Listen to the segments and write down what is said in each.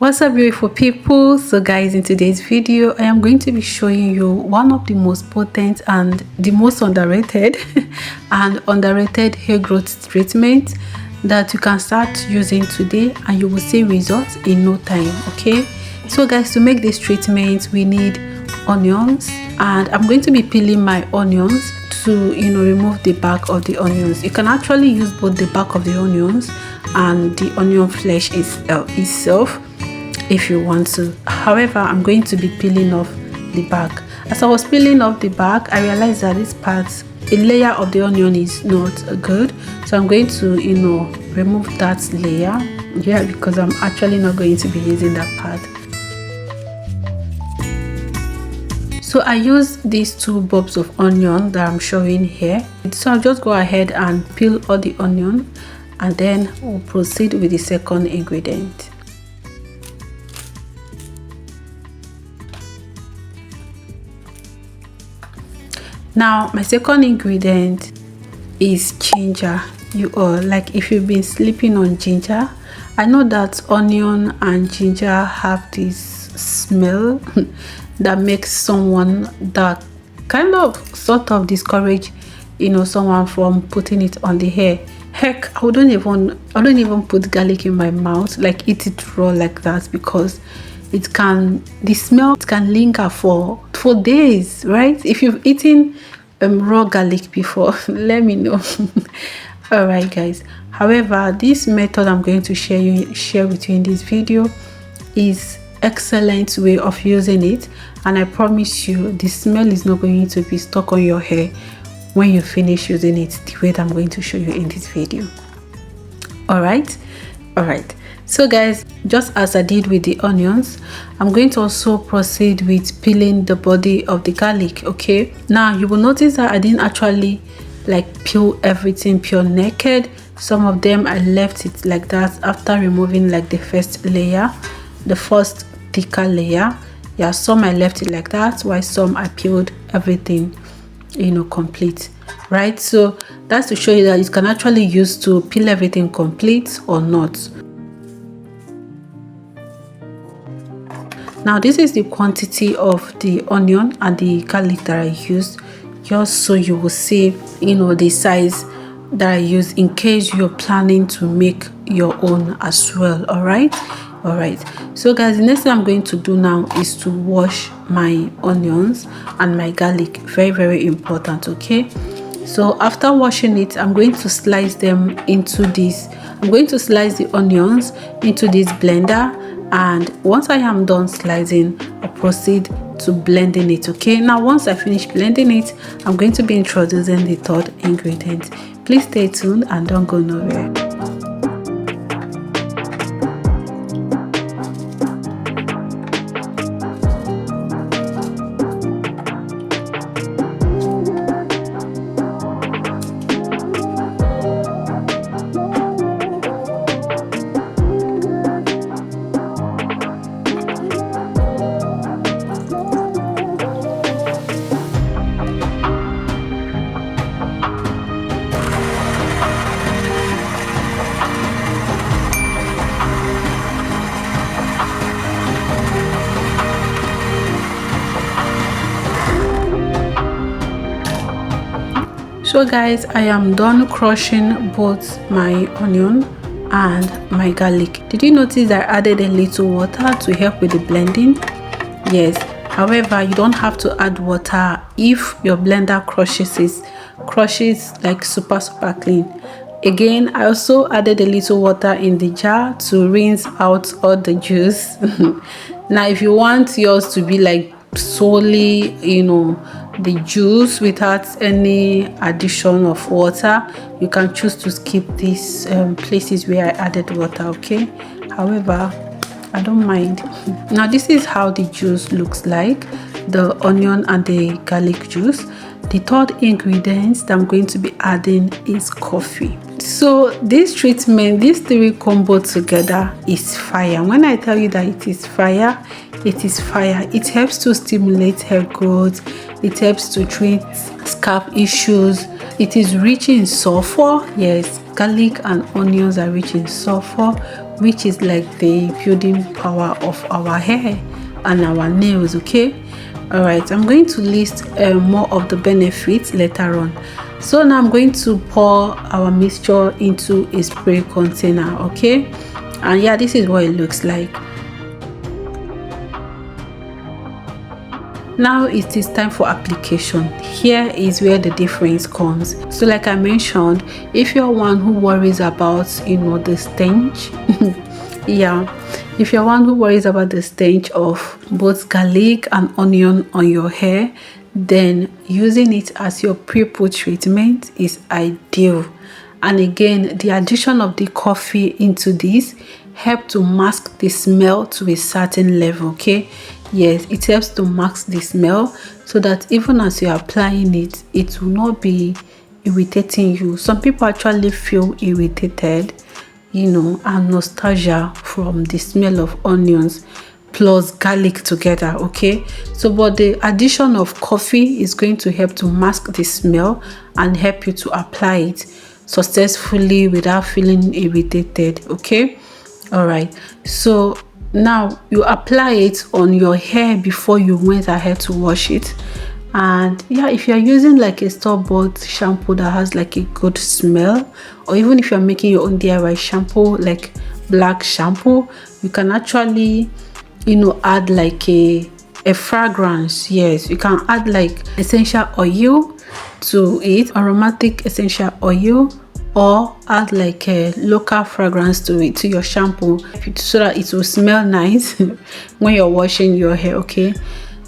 What's up, beautiful people? So guys, in today's video I am going to be showing you one of the most potent and the most underrated hair growth treatment that you can start using today, and you will see results in no time. Okay, so guys, to make this treatment we need onions, and I'm going to be peeling my onions to remove the back of the onions. You can actually use both the back of the onions and the onion flesh itself if you want to. However, I'm going to be peeling off the back. As I was peeling off the back, I realized that this part, a layer of the onion, is not good, so I'm going to remove that layer, because I'm actually not going to be using that part. So I use these two bulbs of onion that I'm showing here. So I'll just go ahead and peel all the onion, and then we'll proceed with the second ingredient. Now my second ingredient is ginger. If you've been sleeping on ginger, I know that onion and ginger have this smell that makes someone that sort of discourage someone from putting it on the hair. Heck, I don't even put garlic in my mouth, like eat it raw like that, because the smell can linger for days, right? If you've eaten raw garlic before, let me know. All right guys, however, this method I'm going to share with you in this video is excellent way of using it, and I promise you the smell is not going to be stuck on your hair when you finish using it the way that I'm going to show you in this video. All right. So guys, just as I did with the onions, I'm going to also proceed with peeling the body of the garlic. Okay, now you will notice that I didn't actually peel everything pure naked. Some of them I left it like that after removing the first layer, the first thicker layer. Yeah, some I left it like that, while some I peeled everything complete, right? So that's to show you that you can actually use to peel everything complete or not. Now this is the quantity of the onion and the garlic that I used, just so you will see the size that I use in case you're planning to make your own as well. All right. So guys, the next thing I'm going to do now is to wash my onions and my garlic. Very, very important. Okay, so after washing it, I'm going to slice them into this. I'm going to slice the onions into this blender, and once I am done slicing, I proceed to blending it. Okay, now once I finish blending it, I'm going to be introducing the third ingredient. Please stay tuned and don't go nowhere. So guys, I am done crushing both my onion and my garlic. Did you notice I added a little water to help with the blending? Yes, however, you don't have to add water if your blender crushes super clean. Again, I also added a little water in the jar to rinse out all the juice. Now if you want yours to be solely the juice without any addition of water, you can choose to skip these places where I added water. Okay, however, I don't mind. Now this is how the juice looks like, the onion and the garlic juice. The third ingredient that I'm going to be adding is coffee. So this treatment, these three combo together is fire. When I tell you that it is fire, it is fire. It helps to stimulate hair growth. It helps to treat scalp issues. It is rich in sulfur. Yes, garlic and onions are rich in sulfur, which is like the building power of our hair and our nails. Okay, all right, I'm going to list more of the benefits later on. So now I'm going to pour our mixture into a spray container. Okay, and yeah, this is what it looks like. Now it is time for application. Here is where the difference comes. So like I mentioned, if you're one who worries about the stench yeah, if you're one who worries about the stench of both garlic and onion on your hair, then using it as your pre-poo treatment is ideal. And again, the addition of the coffee into this help to mask the smell to a certain level. Okay, yes, it helps to mask the smell so that even as you're applying it, it will not be irritating you. Some people actually feel irritated, and nostalgia from the smell of onions plus garlic together. Okay, so but the addition of coffee is going to help to mask the smell and help you to apply it successfully without feeling irritated. Okay, all right, so now you apply it on your hair before you went ahead to wash it. And yeah, if you're using like a store-bought shampoo that has like a good smell, or even if you're making your own DIY shampoo like black shampoo, you can actually add like a fragrance. Yes, you can add like essential oil to it, aromatic essential oil, or add like a local fragrance to your shampoo so that it will smell nice when you're washing your hair. Okay,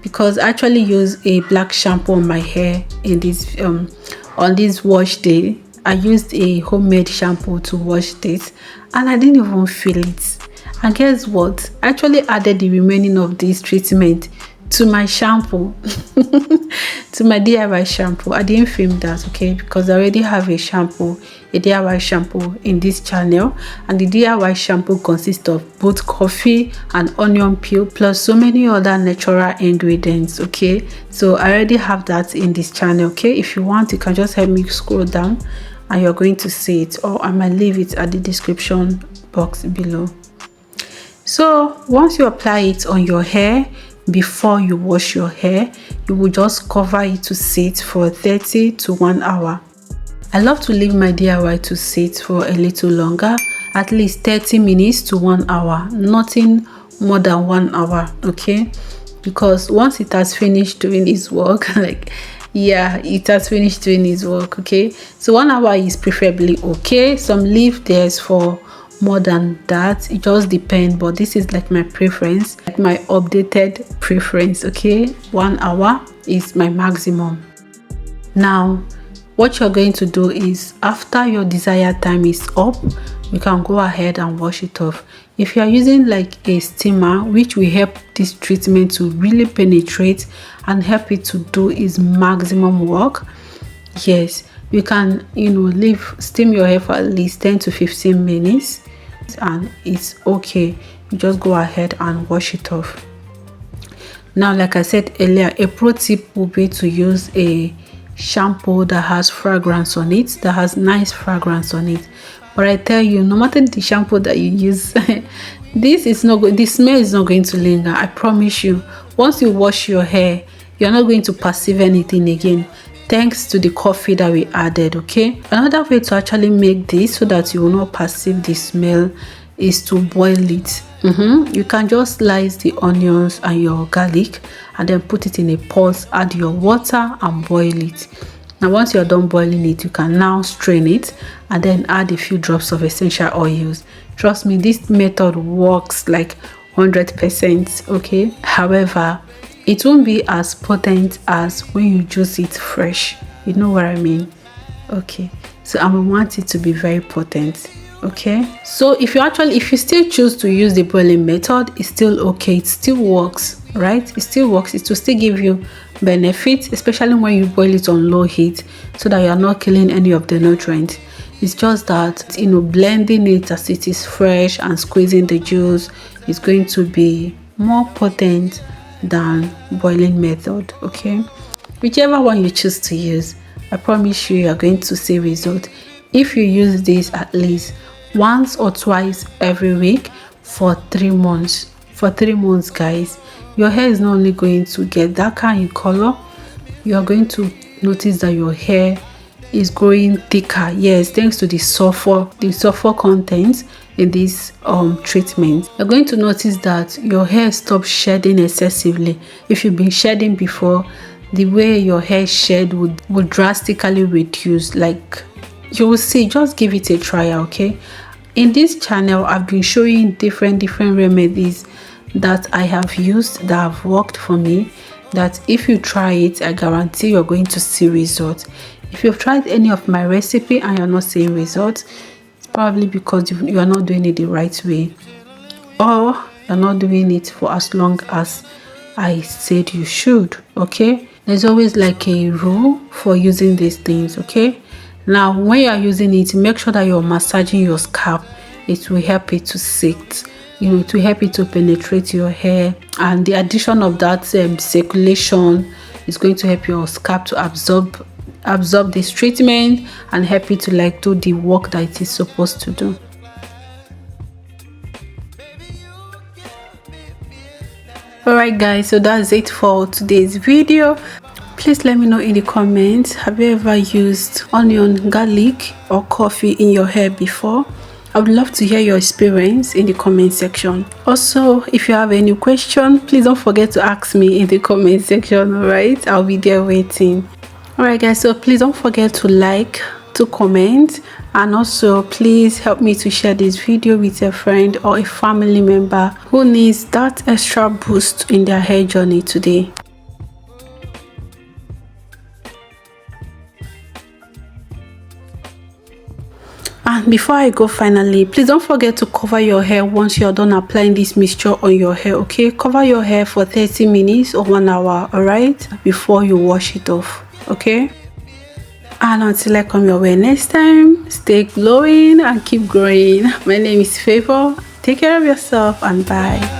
because I actually use a black shampoo on my hair in this on this wash day. I used a homemade shampoo to wash this and I didn't even feel it. And guess what? I actually added the remaining of this treatment to my shampoo to my DIY shampoo. I didn't film that, okay, because I already have a DIY shampoo in this channel, and the DIY shampoo consists of both coffee and onion peel plus so many other natural ingredients. Okay, so I already have that in this channel. Okay, if you want, you can just help me scroll down and you're going to see it, or I might leave it at the description box below. So once you apply it on your hair, before you wash your hair, you will just cover it to sit for 30 to 1 hour. I love to leave my DIY to sit for a little longer, at least 30 minutes to 1 hour, nothing more than 1 hour. Okay, because once it has finished doing its work, it has finished doing its work. Okay, so 1 hour is preferably okay. Some leave theirs for more than that, it just depends, but this is like my preference, like my updated preference. Okay, 1 hour is my maximum. Now what you're going to do is, after your desired time is up, you can go ahead and wash it off. If you are using like a steamer, which will help this treatment to really penetrate and help it to do its maximum work, yes, you can steam your hair for at least 10 to 15 minutes and it's okay. You just go ahead and wash it off. Now, like I said earlier, a pro tip will be to use a shampoo that has fragrance on it, that has nice fragrance on it. But I tell you, no matter the shampoo that you use, this is not good. The smell is not going to linger. I promise you. Once you wash your hair, you're not going to perceive anything again, thanks to the coffee that we added. Okay, another way to actually make this so that you will not perceive the smell is to boil it. You can just slice the onions and your garlic and then put it in a pot, add your water and boil it. Now once you're done boiling it, you can now strain it and then add a few drops of essential oils. Trust me, this method works like 100%. Okay, however, it won't be as potent as when you juice it fresh. You know what I mean? Okay, so I want it to be very potent. Okay, so if you still choose to use the boiling method, it's still okay. It still works, right? It still works. It will still give you benefits, especially when you boil it on low heat, so that you are not killing any of the nutrients. It's just that blending it as it is fresh and squeezing the juice is going to be more potent than boiling method. Okay, whichever one you choose to use, I promise you are going to see result if you use this at least once or twice every week for 3 months. For 3 months, guys, your hair is not only going to get darker in color, you are going to notice that your hair is growing thicker. Yes, thanks to the sulfur content in this treatment. You're going to notice that your hair stops shedding excessively. If you've been shedding before, the way your hair shed would drastically reduce. Like you will see, just give it a try. Okay, in this channel I've been showing different remedies that I have used that have worked for me, that if you try it, I guarantee you're going to see results. If you've tried any of my recipe and you're not seeing results, it's probably because you are not doing it the right way, or you're not doing it for as long as I said you should. Okay, there's always like a rule for using these things. Okay, now when you are using it, make sure that you're massaging your scalp. It will help it to sit, you know, to help it to penetrate your hair, and the addition of that circulation is going to help your scalp to absorb this treatment and help it to like do the work that it is supposed to do. Alright guys, so that's it for today's video. Please let me know in the comments, have you ever used onion, garlic or coffee in your hair before? I would love to hear your experience in the comment section. Also, if you have any question, please don't forget to ask me in the comment section. Alright, I'll be there waiting. Alright guys, so please don't forget to like, to comment, and also please help me to share this video with a friend or a family member who needs that extra boost in their hair journey today. And before I go, finally, please don't forget to cover your hair once you're done applying this mixture on your hair. Okay, cover your hair for 30 minutes or 1 hour, all right, before you wash it off. Okay, and until I come your way next time, stay glowing and keep growing. My name is Favor. Take care of yourself and bye.